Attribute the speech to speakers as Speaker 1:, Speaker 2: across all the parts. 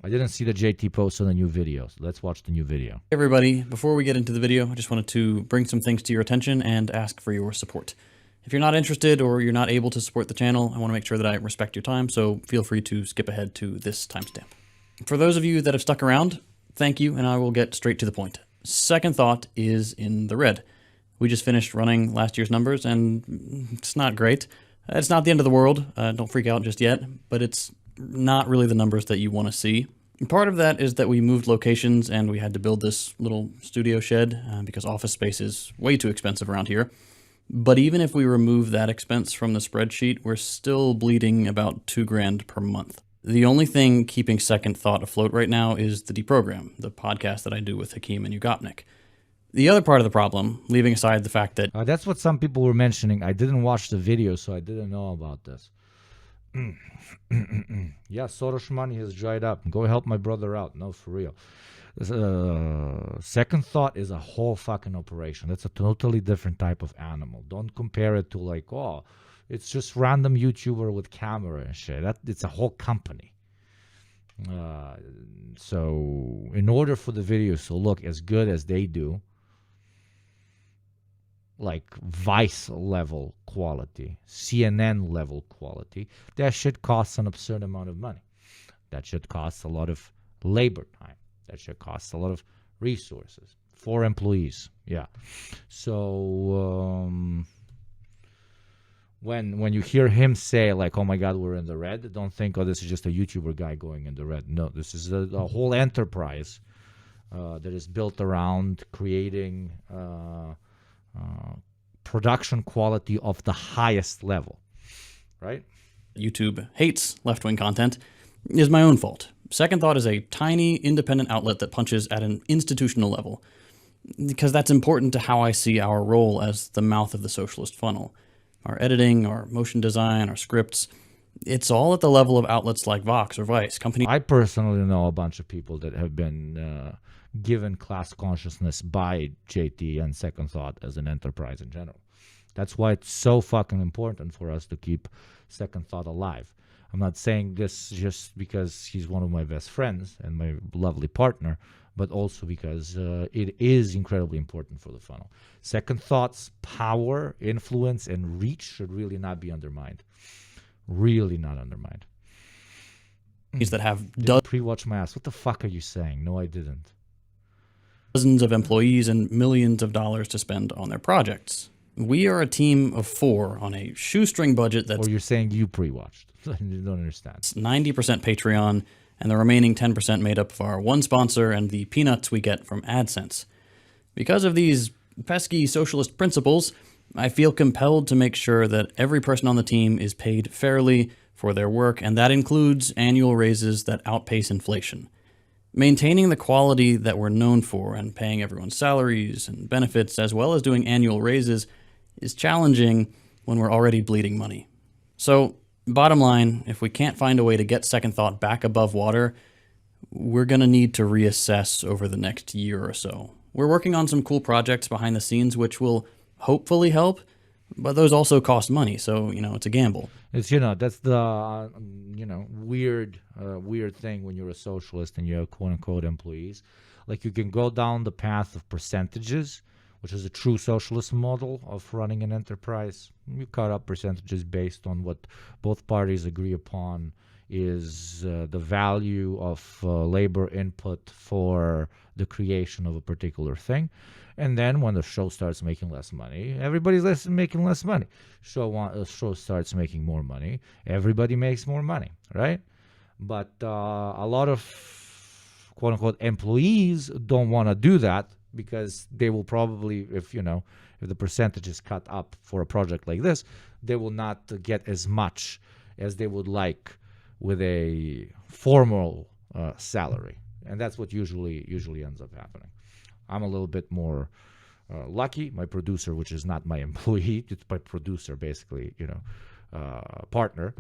Speaker 1: I didn't see the JT post on the new video, so let's watch the new video.
Speaker 2: Hey everybody, before we get into the video, I just wanted to bring some things to your attention and ask for your support. If you're not interested or you're not able to support the channel, I want to make sure that I respect your time, so feel free to skip ahead to this timestamp. For those of you that have stuck around, thank you, and I will get straight to the point. Second Thought is in the red. We just finished running last year's numbers, and it's not great. It's not the end of the world, don't freak out just yet, but it's not really the numbers that you want to see. And part of that is that we moved locations and we had to build this little studio shed because office space is way too expensive around here. But even if we remove that expense from the spreadsheet, we're still bleeding about $2,000 per month. The only thing keeping Second Thought afloat right now is the Deprogram, the podcast that I do with Hakeem and Yugopnik. The other part of the problem, leaving aside the fact that...
Speaker 1: That's what some people were mentioning. I didn't watch the video, so I didn't know about this. Yeah, Soros money has dried up. Go help my brother out. No, for real. Second Thought is a whole fucking operation. That's a totally different type of animal. Don't compare it to like, oh, it's just random YouTuber with camera and shit. It's a whole company. So in order for the videos to look as good as they do, like Vice level quality, CNN level quality, that should cost an absurd amount of money. That should cost a lot of labor time. That should cost a lot of resources for employees. Yeah. So when you hear him say like, oh my God, we're in the red, don't think, oh, this is just a YouTuber guy going in the red. No, this is a whole enterprise that is built around creating production quality of the highest level, right?
Speaker 2: YouTube hates left-wing content is my own fault. Second Thought is a tiny independent outlet that punches at an institutional level, because that's important to how I see our role as the mouth of the socialist funnel. Our editing, our motion design, our scripts, it's all at the level of outlets like Vox or Vice.
Speaker 1: I personally know a bunch of people that have been given class consciousness by JT and Second Thought as an enterprise in general. That's why it's so fucking important for us to keep Second Thought alive. I'm not saying this just because he's one of my best friends and my lovely partner, but also because it is incredibly important for the funnel. Second Thought's power, influence, and reach should really not be undermined. Really not undermined.
Speaker 2: That have
Speaker 1: pre-watch my ass. What the fuck are you saying? No, I didn't.
Speaker 2: Dozens of employees and millions of dollars to spend on their projects. We are a team of 4 on a shoestring budget that's...
Speaker 1: Or you're saying you pre-watched. I don't understand.
Speaker 2: 90% Patreon, and the remaining 10% made up of our one sponsor and the peanuts we get from AdSense. Because of these pesky socialist principles, I feel compelled to make sure that every person on the team is paid fairly for their work, and that includes annual raises that outpace inflation. Maintaining the quality that we're known for and paying everyone's salaries and benefits, as well as doing annual raises, is challenging when we're already bleeding money. So, bottom line, if we can't find a way to get Second Thought back above water, we're going to need to reassess over the next year or so. We're working on some cool projects behind the scenes which will hopefully help, but those also cost money, so, it's a gamble.
Speaker 1: It's, that's the, weird thing when you're a socialist and you have quote-unquote employees. Like, you can go down the path of percentages, which is a true socialist model of running an enterprise. You cut up percentages based on what both parties agree upon is the value of labor input for the creation of a particular thing. And then when the show starts making less money, everybody's making less money. Show starts making more money, everybody makes more money, right? But a lot of quote-unquote employees don't want to do that because they will probably, if the percentage is cut up for a project like this, they will not get as much as they would like with a formal salary. And that's what usually ends up happening. I'm a little bit more lucky. My producer, which is not my employee, it's my producer, basically, partner,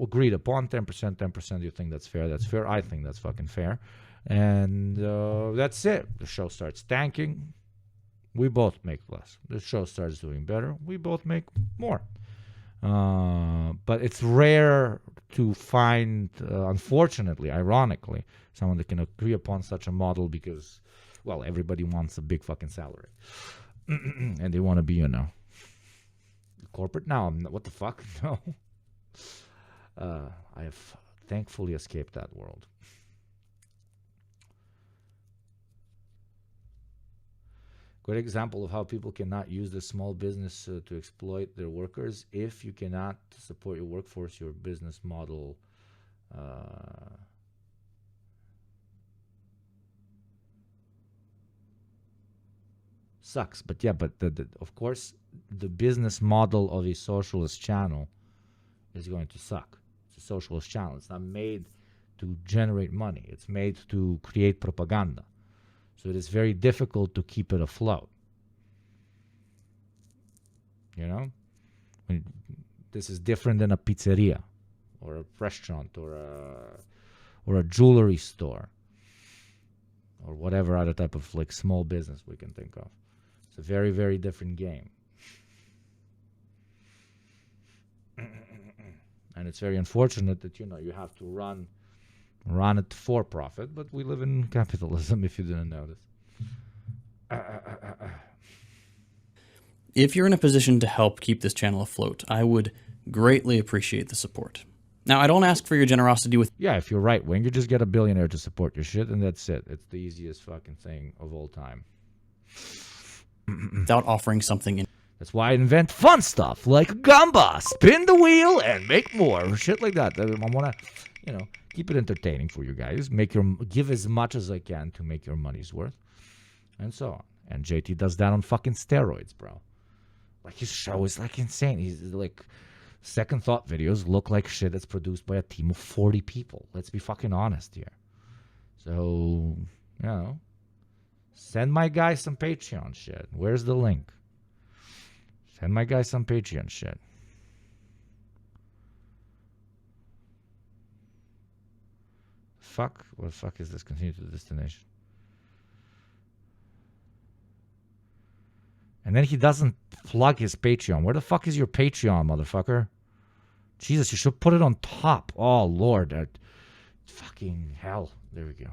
Speaker 1: agreed upon 10%. You think that's fair? That's fair. I think that's fucking fair. And that's it. The show starts tanking. We both make less. The show starts doing better. We both make more. But it's rare to find, unfortunately, ironically, someone that can agree upon such a model because, well, everybody wants a big fucking salary. And they want to be, corporate now. What the fuck? No. I have thankfully escaped that world. Great example of how people cannot use the small business to exploit their workers. If you cannot support your workforce, your business model sucks. But yeah, but of course, the business model of a socialist channel is going to suck. It's a socialist channel. It's not made to generate money. It's made to create propaganda. So it is very difficult to keep it afloat. This is different than a pizzeria or a restaurant or a jewelry store or whatever other type of like small business we can think of. It's a very, very different game. And it's very unfortunate that, you have to run it for profit, but we live in capitalism, if you didn't notice.
Speaker 2: If you're in a position to help keep this channel afloat, I would greatly appreciate the support. Now, I don't ask for your generosity with...
Speaker 1: Yeah, if you're right wing, you just get a billionaire to support your shit, and that's it. It's the easiest fucking thing of all time.
Speaker 2: without offering something in...
Speaker 1: That's why I invent fun stuff like Gamba, spin the wheel and make more shit like that. I want to, keep it entertaining for you guys. Give as much as I can to make your money's worth, and so on. And JT does that on fucking steroids, bro. Like his show is like insane. He's like second thought videos look like shit that's produced by a team of 40 people. Let's be fucking honest here. So, send my guy some Patreon shit. Where's the link? Send my guy some Patreon shit. Fuck? What the fuck is this? Continue to the destination. And then he doesn't plug his Patreon. Where the fuck is your Patreon, motherfucker? Jesus, you should put it on top. Oh, Lord. Fucking hell. There we go.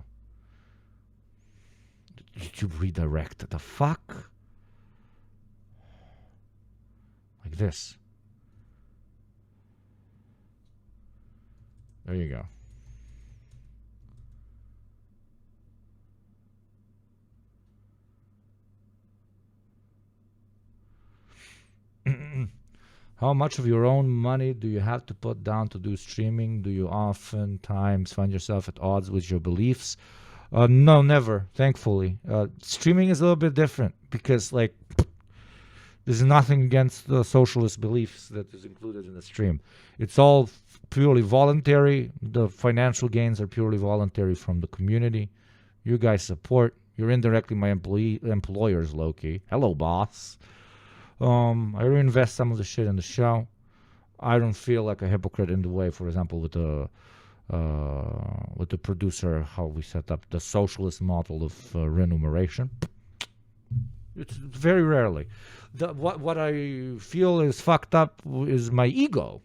Speaker 1: YouTube redirect. The fuck? Like this. There you go. How much of your own money do you have to put down to do streaming? Do you oftentimes find yourself at odds with your beliefs? No, never, thankfully. Streaming is a little bit different because, there's nothing against the socialist beliefs that is included in the stream. It's all purely voluntary. The financial gains are purely voluntary from the community. You guys support. You're indirectly my employers, low-key. Hello, boss. I reinvest some of the shit in the show. I don't feel like a hypocrite in the way, for example, with the producer, how we set up the socialist model of remuneration. It's very rarely. What I feel is fucked up is my ego.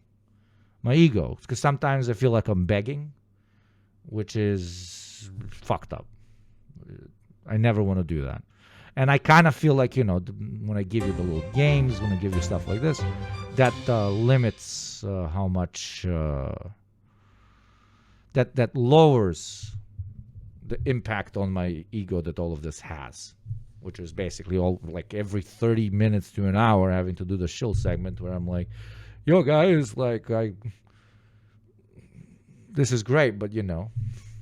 Speaker 1: My ego. Because sometimes I feel like I'm begging, which is fucked up. I never want to do that. And I kind of feel like, when I give you the little games, when I give you stuff like this, that limits how much, that lowers the impact on my ego that all of this has, which is basically all like every 30 minutes to an hour having to do the shill segment where I'm like, yo guys, this is great, but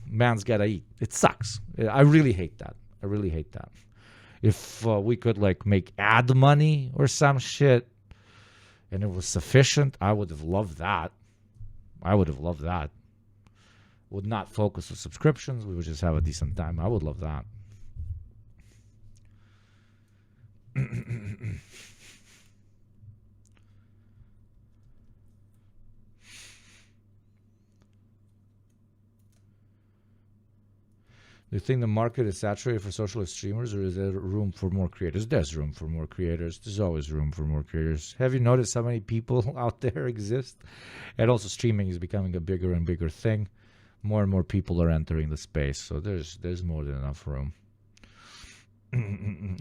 Speaker 1: man's gotta eat. It sucks. I really hate that. If we could make ad money or some shit and it was sufficient, I would have loved that. Would not focus on subscriptions. We would just have a decent time. I would love that. Do you think the market is saturated for socialist streamers, or is there room for more creators? There's room for more creators. There's always room for more creators. Have you noticed how many people out there exist? And also, streaming is becoming a bigger and bigger thing. More and more people are entering the space, so there's more than enough room.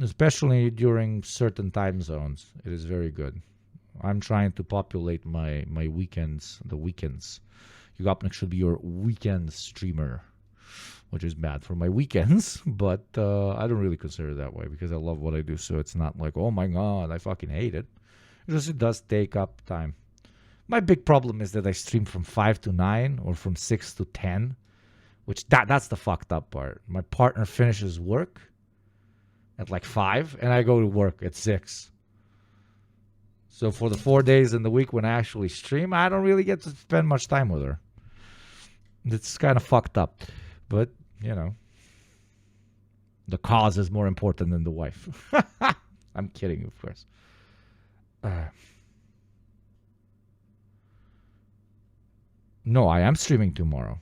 Speaker 1: Especially during certain time zones, it is very good. I'm trying to populate my weekends, the weekends. Yugopnik should be your weekend streamer, which is bad for my weekends, but I don't really consider it that way because I love what I do, so it's not like, oh my god, I fucking hate it. It does take up time. My big problem is that I stream from 5 to 9 or from 6 to 10, which that's the fucked up part. My partner finishes work at like 5, and I go to work at 6. So for the 4 days in the week when I actually stream, I don't really get to spend much time with her. It's kind of fucked up. But, you know, the cause is more important than the wife. I'm kidding, of course. No, I am streaming tomorrow.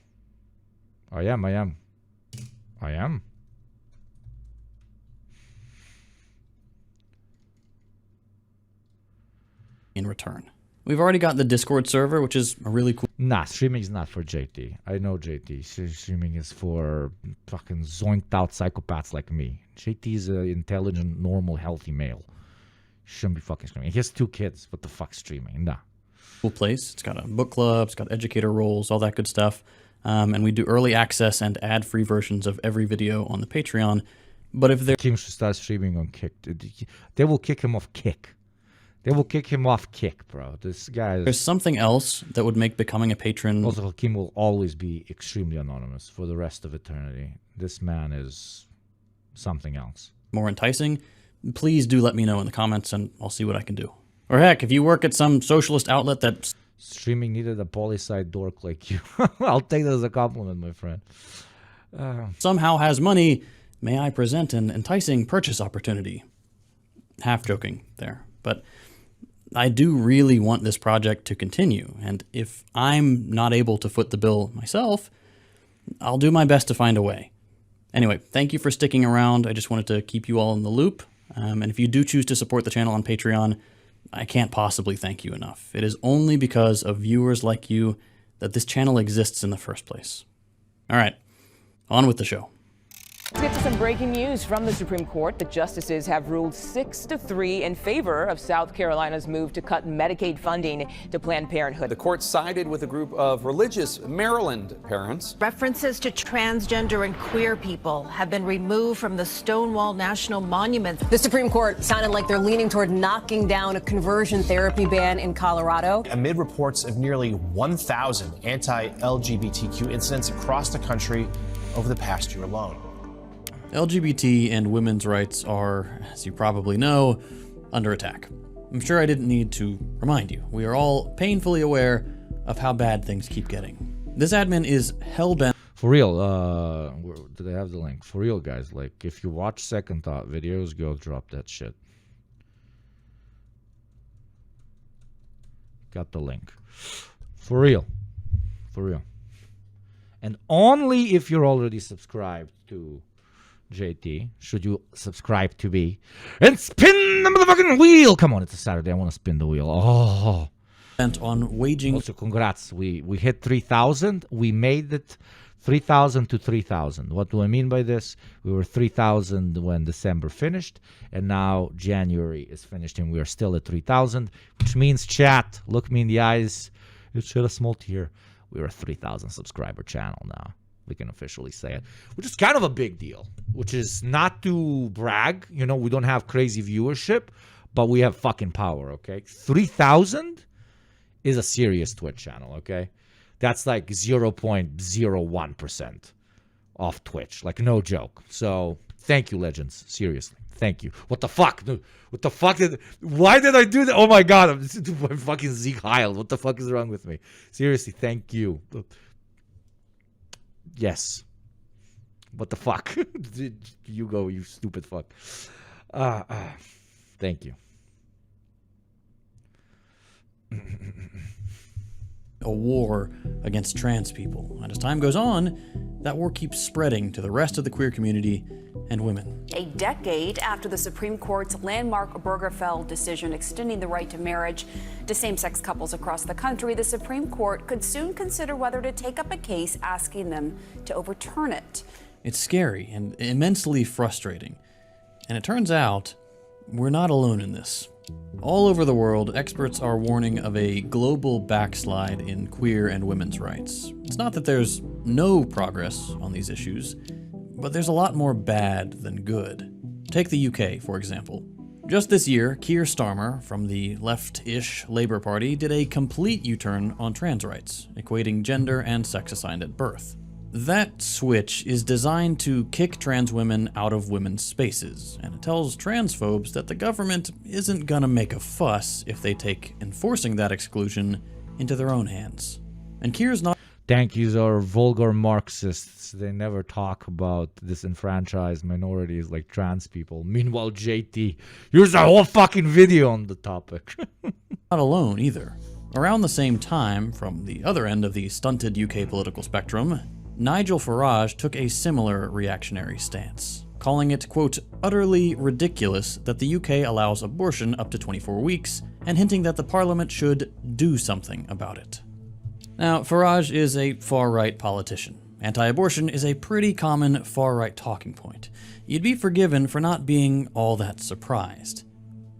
Speaker 1: I am.
Speaker 2: In return. We've already got the Discord server, which is a really cool...
Speaker 1: Nah, streaming is not for JT. I know JT. Streaming is for fucking zoinked out psychopaths like me. JT is an intelligent, normal, healthy male. Shouldn't be fucking streaming. He has 2 kids. What the fuck streaming? Nah.
Speaker 2: Cool place. It's got a book club, it's got educator roles, all that good stuff. And we do early access and ad-free versions of every video on the Patreon. But if they're...
Speaker 1: Team should start streaming on Kick. They will kick him off Kick. They will kick him off Kick, bro. This guy is...
Speaker 2: There's something else that would make becoming a patron...
Speaker 1: Also, Hakim will always be extremely anonymous for the rest of eternity. This man is something else.
Speaker 2: ...more enticing. Please do let me know in the comments, and I'll see what I can do. Or heck, if you work at some socialist outlet that...
Speaker 1: Streaming needed a poli-sci dork like you. I'll take that as a compliment, my friend.
Speaker 2: Somehow has money, may I present an enticing purchase opportunity? Half joking there, but... I do really want this project to continue, and if I'm not able to foot the bill myself, I'll do my best to find a way. Anyway, thank you for sticking around. I just wanted to keep you all in the loop, and if you do choose to support the channel on Patreon, I can't possibly thank you enough. It is only because of viewers like you that this channel exists in the first place. All right, on with the show.
Speaker 3: Let's get to some breaking news from the Supreme Court. The justices have ruled 6-3 in favor of South Carolina's move to cut Medicaid funding to Planned Parenthood.
Speaker 4: The court sided with a group of religious Maryland parents.
Speaker 5: References to transgender and queer people have been removed from the Stonewall National Monument.
Speaker 6: The Supreme Court sounded like they're leaning toward knocking down a conversion therapy ban in Colorado.
Speaker 7: Amid reports of nearly 1,000 anti-LGBTQ incidents across the country over the past year alone.
Speaker 2: LGBT and women's rights are, as you probably know, under attack. I'm sure I didn't need to remind you. We are all painfully aware of how bad things keep getting. This admin is hell-bent.
Speaker 1: For real, do they have the link? For real, guys, like, if you watch Second Thought videos, go drop that shit. Got the link. For real. For real. And only if you're already subscribed to JT should you subscribe to me and spin the motherfucking wheel. Come on, it's a Saturday. I want to spin the wheel. Oh,
Speaker 2: on waging.
Speaker 1: Also, congrats. We hit 3,000. We made it 3,000 to 3,000. What do I mean by this? We were 3,000 when December finished, and now January is finished, and we are still at 3,000, which means, chat, look me in the eyes. It shed a small tear. We're a 3,000 subscriber channel now. We can officially say it, which is kind of a big deal, which is not to brag. You know, we don't have crazy viewership, but we have fucking power, okay? 3,000 is a serious Twitch channel, okay? That's like 0.01% off Twitch. Like, no joke. So, thank you, legends. Seriously. Thank you. What the fuck? What the fuck? Why did I do that? Oh my god. I'm fucking Zeke Heil. What the fuck is wrong with me? Seriously, thank you. Yes. What the fuck? You go, you stupid fuck. Thank you.
Speaker 2: a war against trans people. And as time goes on, that war keeps spreading to the rest of the queer community and women.
Speaker 8: A decade after the Supreme Court's landmark Obergefell decision extending the right to marriage to same-sex couples across the country, the Supreme Court could soon consider whether to take up a case asking them to overturn it.
Speaker 2: It's scary and immensely frustrating. And it turns out, we're not alone in this. All over the world, experts are warning of a global backslide in queer and women's rights. It's not that there's no progress on these issues, but there's a lot more bad than good. Take the UK, for example. Just this year, Keir Starmer from the left-ish Labour Party did a complete U-turn on trans rights, equating gender and sex assigned at birth. That switch is designed to kick trans women out of women's spaces, and it tells transphobes that the government isn't gonna make a fuss if they take enforcing that exclusion into their own hands. And Keir's not—
Speaker 1: Yankees are vulgar Marxists. They never talk about disenfranchised minorities like trans people. Meanwhile, JT, here's a whole fucking video on the topic.
Speaker 2: not alone either. Around the same time, from the other end of the stunted UK political spectrum, Nigel Farage took a similar reactionary stance, calling it, quote, utterly ridiculous that the UK allows abortion up to 24 weeks, and hinting that the Parliament should do something about it. Now, Farage is a far-right politician. Anti-abortion is a pretty common far-right talking point. You'd be forgiven for not being all that surprised.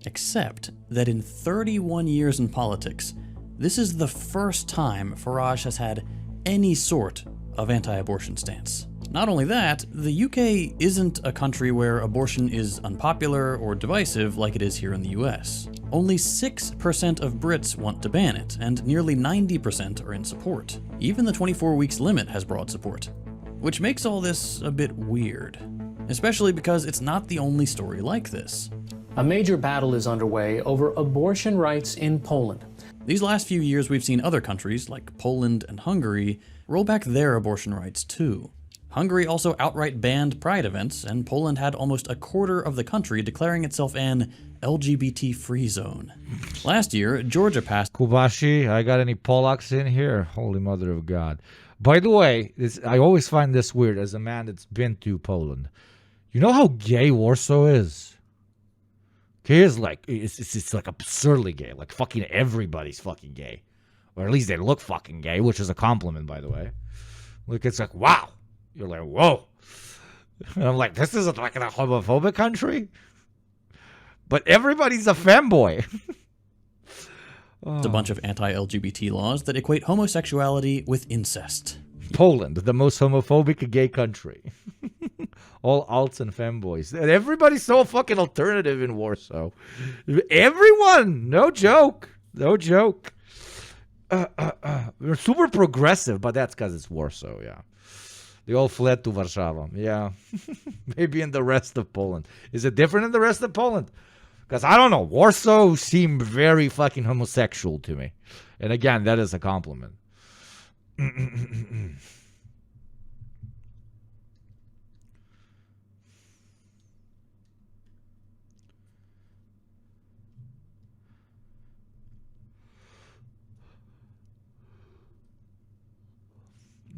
Speaker 2: Except that in 31 years in politics, this is the first time Farage has had any sort of anti-abortion stance. Not only that, the UK isn't a country where abortion is unpopular or divisive like it is here in the US. Only 6% of Brits want to ban it, and nearly 90% are in support. Even the 24 weeks limit has broad support, which makes all this a bit weird, especially because it's not the only story like this.
Speaker 9: A major battle is underway over abortion rights in Poland.
Speaker 2: These last few years we've seen other countries, like Poland and Hungary, roll back their abortion rights too. Hungary also outright banned pride events, and Poland had almost a quarter of the country declaring itself an LGBT-free zone. Last year, Georgia passed—
Speaker 1: Kubashi, I got any Polacks in here? Holy mother of God. By the way, I always find this weird as a man that's been to Poland. You know how gay Warsaw is? Gay is like, it's like absurdly gay. Like fucking everybody's fucking gay. Or at least they look fucking gay, which is a compliment, by the way. Like, it's like, wow. You're like, whoa. And I'm like, this isn't like a homophobic country? But everybody's a fanboy.
Speaker 2: a bunch of anti-LGBT laws that equate homosexuality with incest.
Speaker 1: Poland, the most homophobic gay country. All alts and fanboys. And everybody's so fucking alternative in Warsaw. Everyone. No joke. No joke. We're super progressive, but that's because it's Warsaw, yeah. They all fled to Warsaw. Yeah. Maybe in the rest of Poland. Is it different in the rest of Poland? Because I don't know. Warsaw seemed very fucking homosexual to me. And again, that is a compliment.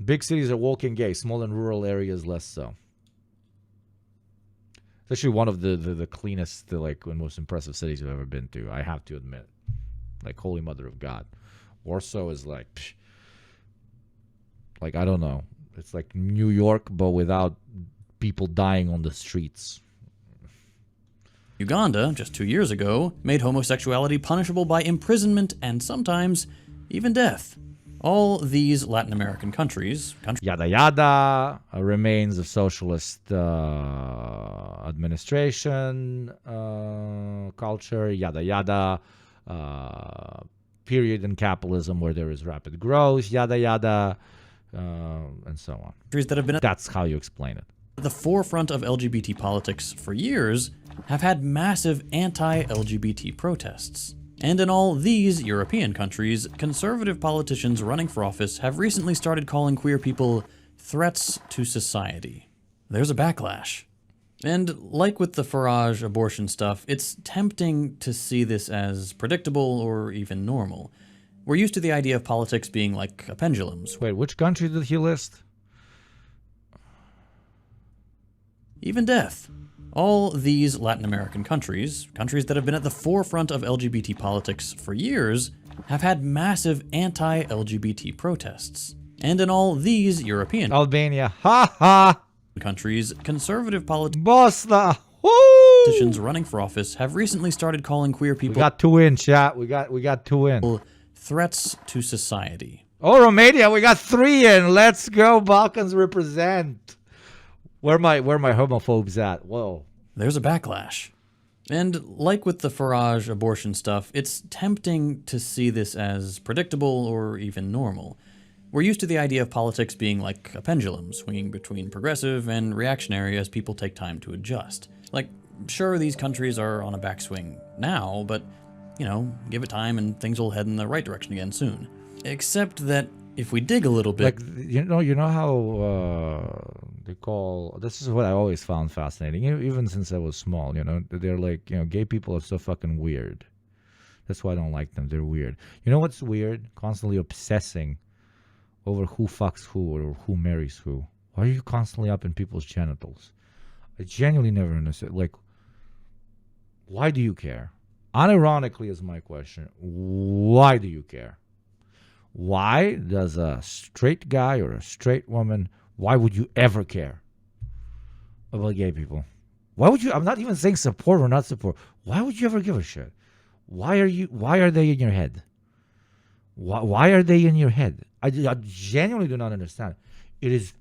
Speaker 1: Big cities are walking gay. Small and rural areas less so. It's actually one of the cleanest, like, and most impressive cities I've ever been to. I have to admit, like, holy mother of God, Warsaw is like, psh, like I don't know. It's like New York, but without people dying on the streets.
Speaker 2: Uganda, just 2 years ago, made homosexuality punishable by imprisonment and sometimes even death. All these Latin American countries...
Speaker 1: Yada yada, remains of socialist administration, culture, yada yada, period in capitalism where there is rapid growth, yada yada, and so on.
Speaker 2: Countries that have been
Speaker 1: That's how you explain it.
Speaker 2: At the forefront of LGBT politics for years have had massive anti-LGBT protests. And in all these European countries, conservative politicians running for office have recently started calling queer people threats to society. There's a backlash. And like with the Farage abortion stuff, it's tempting to see this as predictable or even normal. We're used to the idea of politics being like a pendulum.
Speaker 1: Wait, which country did he list?
Speaker 2: Even death. All these Latin American countries, countries that have been at the forefront of LGBT politics for years, have had massive anti-LGBT protests. And in all these European
Speaker 1: Albania, ha ha!
Speaker 2: countries, conservative
Speaker 1: Bosnia,
Speaker 2: politicians running for office have recently started calling queer
Speaker 1: We
Speaker 2: people
Speaker 1: got 2 in, chat. We got 2 in.
Speaker 2: threats to society.
Speaker 1: Oh, Romania, we got 3 in. Let's go, Balkans represent. Where my homophobes at? Whoa.
Speaker 2: There's a backlash. And like with the Farage abortion stuff, it's tempting to see this as predictable or even normal. We're used to the idea of politics being like a pendulum, swinging between progressive and reactionary as people take time to adjust. Like, sure, these countries are on a backswing now, but, you know, give it time and things will head in the right direction again soon. Except that if we dig a little bit...
Speaker 1: Like, you know how they call... This is what I always found fascinating, even since I was small, you know? They're like, you know, gay people are so fucking weird. That's why I don't like them. They're weird. You know what's weird? Constantly obsessing over who fucks who or who marries who. Why are you constantly up in people's genitals? I genuinely never understood. Like, why do you care? Unironically is my question. Why do you care? Why does a straight guy or a straight woman, why would you ever care about gay people? Why would you, I'm not even saying support or not support. Why would you ever give a shit? Why are they in your head? Why are they in your head? I genuinely do not understand. It is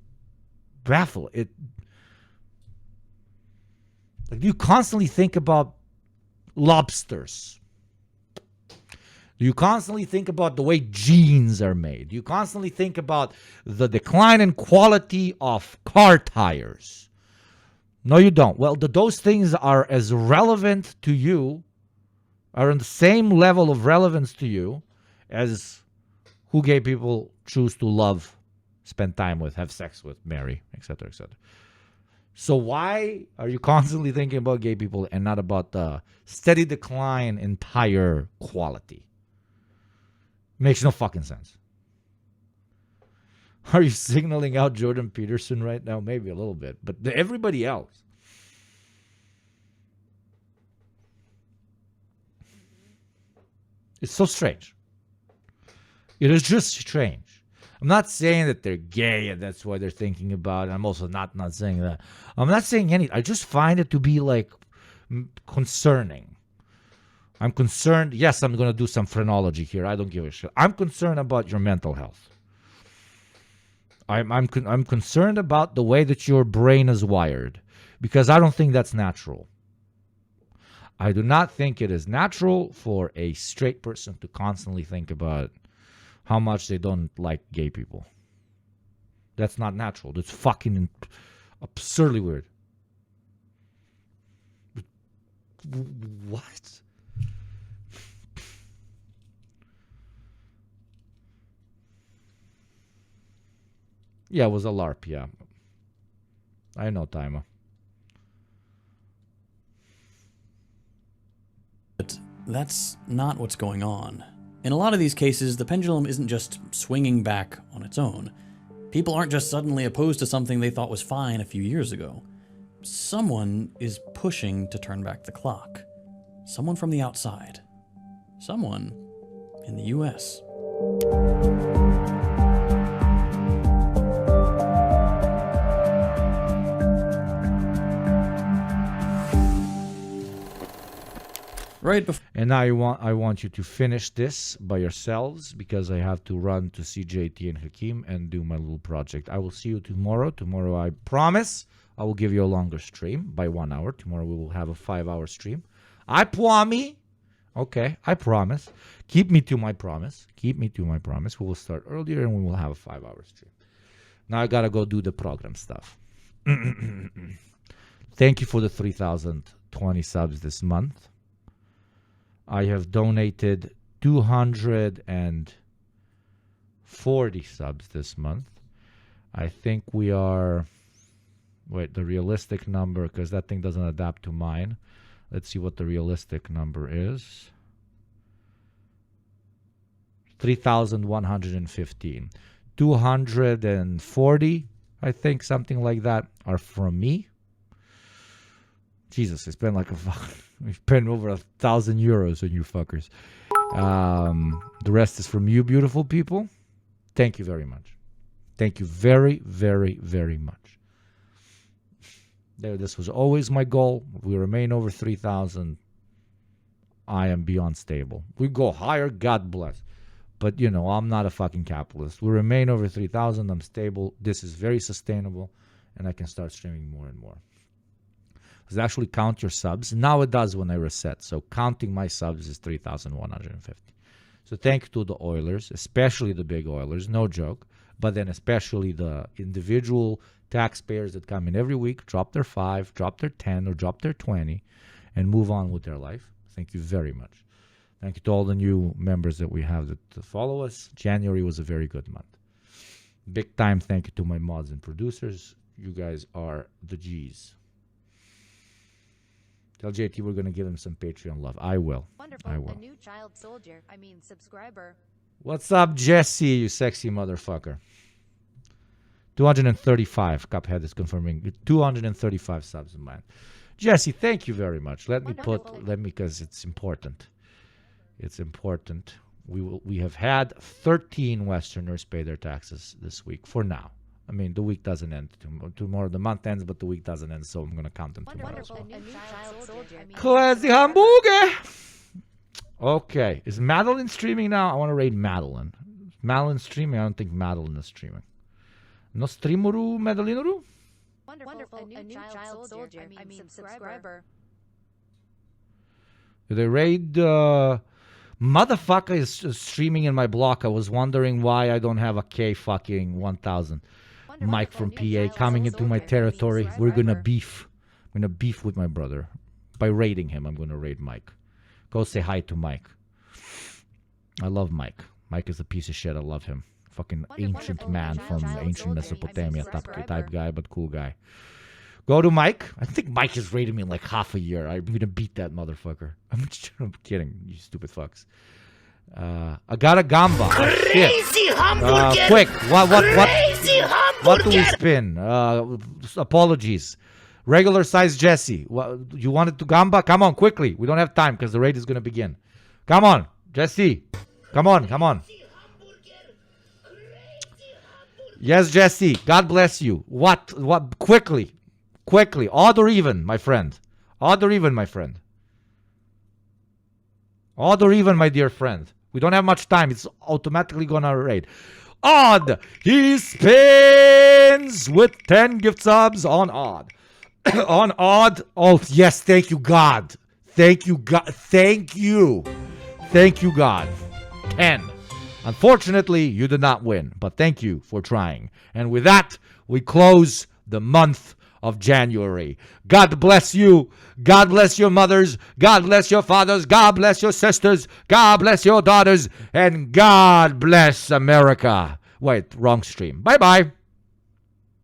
Speaker 1: baffling. Like, you constantly think about lobsters. You constantly think about the way jeans are made. You constantly think about the decline in quality of car tires. No, you don't. Well, those things are as relevant to you, are on the same level of relevance to you as who gay people choose to love, spend time with, have sex with, marry, etc., etc. So why are you constantly thinking about gay people and not about the steady decline in tire quality? Makes no fucking sense. Are you signaling out Jordan Peterson right now? Maybe a little bit, but everybody else. It's so strange. It is just strange. I'm not saying that they're gay and that's why they're thinking about it. I'm also not saying that. I'm not saying anything. I just find it to be like concerning. I'm concerned. Yes, I'm going to do some phrenology here. I don't give a shit. I'm concerned about your mental health. I'm concerned about the way that your brain is wired because I don't think that's natural. I do not think it is natural for a straight person to constantly think about how much they don't like gay people. That's not natural. That's fucking absurdly weird. What? Yeah, it was a LARP, yeah. I know, Timer.
Speaker 2: But that's not what's going on. In a lot of these cases, the pendulum isn't just swinging back on its own. People aren't just suddenly opposed to something they thought was fine a few years ago. Someone is pushing to turn back the clock. Someone from the outside. Someone in the US. Right before.
Speaker 1: And now I want you to finish this by yourselves because I have to run to see JT and Hakeem and do my little project. I will see you tomorrow. Tomorrow, I promise, I will give you a longer stream by 1 hour. Tomorrow we will have a 5-hour stream. I promise. Okay, I promise. Keep me to my promise. Keep me to my promise. We will start earlier and we will have a 5-hour stream. Now I gotta go do the program stuff. Thank you for the 3,020 subs this month. I have donated 240 subs this month. I think we are... Wait, the realistic number, because that thing doesn't adapt to mine. Let's see what the realistic number is. 3,115. 240, I think, something like that, are from me. Jesus, I spent like we spent over 1,000 euros on you fuckers. The rest is from you, beautiful people. Thank you very much. Thank you very, very, very much. This was always my goal. We remain over 3,000. I am beyond stable. We go higher, God bless. But, you know, I'm not a fucking capitalist. We remain over 3,000. I'm stable. This is very sustainable. And I can start streaming more and more. Does it actually count your subs? Now it does when I reset. So counting my subs is 3,150. So thank you to the Oilers, especially the big Oilers. No joke. But then especially the individual taxpayers that come in every week, drop their 5, drop their 10, or drop their 20, and move on with their life. Thank you very much. Thank you to all the new members that we have that follow us. January was a very good month. Big time thank you to my mods and producers. You guys are the G's. Tell JT we're going to give him some Patreon love. I will.
Speaker 10: Wonderful.
Speaker 1: I will.
Speaker 10: A new child soldier. Subscriber.
Speaker 1: What's up, Jesse, you sexy motherfucker? 235. Cuphead is confirming 235 subs in mine. Jesse, thank you very much. Let me because it's important. It's important. We have had 13 Westerners pay their taxes this week for now. I mean, the week doesn't end tomorrow. The month ends, but the week doesn't end, so I'm going to count them tomorrow as well. Classy hamburger. Okay. Is Madeline streaming now? I want to raid Madeline. Madeline streaming? I don't think Madeline is streaming. No streameru, Madeline?
Speaker 10: Wonderful. A new child soldier. Subscriber.
Speaker 1: Did they raid... Motherfucker is streaming in my block. I was wondering why I don't have a K fucking 1000. Mike from PA coming into my territory. We're gonna beef. I'm gonna beef with my brother. By raiding him, I'm gonna raid Mike. Go say hi to Mike. I love Mike. Mike is a piece of shit. I love him. Fucking ancient man from ancient Mesopotamia type guy, but cool guy. Go to Mike. I think Mike has raided me in like half a year. I'm going to beat that motherfucker. I'm kidding, you stupid fucks. I got a gamba.
Speaker 11: Crazy hamburger.
Speaker 1: Quick.
Speaker 11: Crazy hamburger.
Speaker 1: What do we spin? Apologies. Regular size Jesse. You wanted to gamba? Come on, quickly. We don't have time because the raid is going to begin. Come on, Jesse. Come on. Yes, Jesse. God bless you. What? Quickly. Odd or even, my friend. Odd or even, my friend. Odd or even, my dear friend. We don't have much time. It's automatically gonna raid. Odd. He spins with 10 gift subs on odd. On odd. Oh, yes. Thank you, God. Thank you, God. Thank you, God. 10. Unfortunately, you did not win, but thank you for trying. And with that, we close the month of January. God bless you. God bless your mothers. God bless your fathers. God bless your sisters. God bless your daughters. And God bless America. Wait, wrong stream. Bye-bye.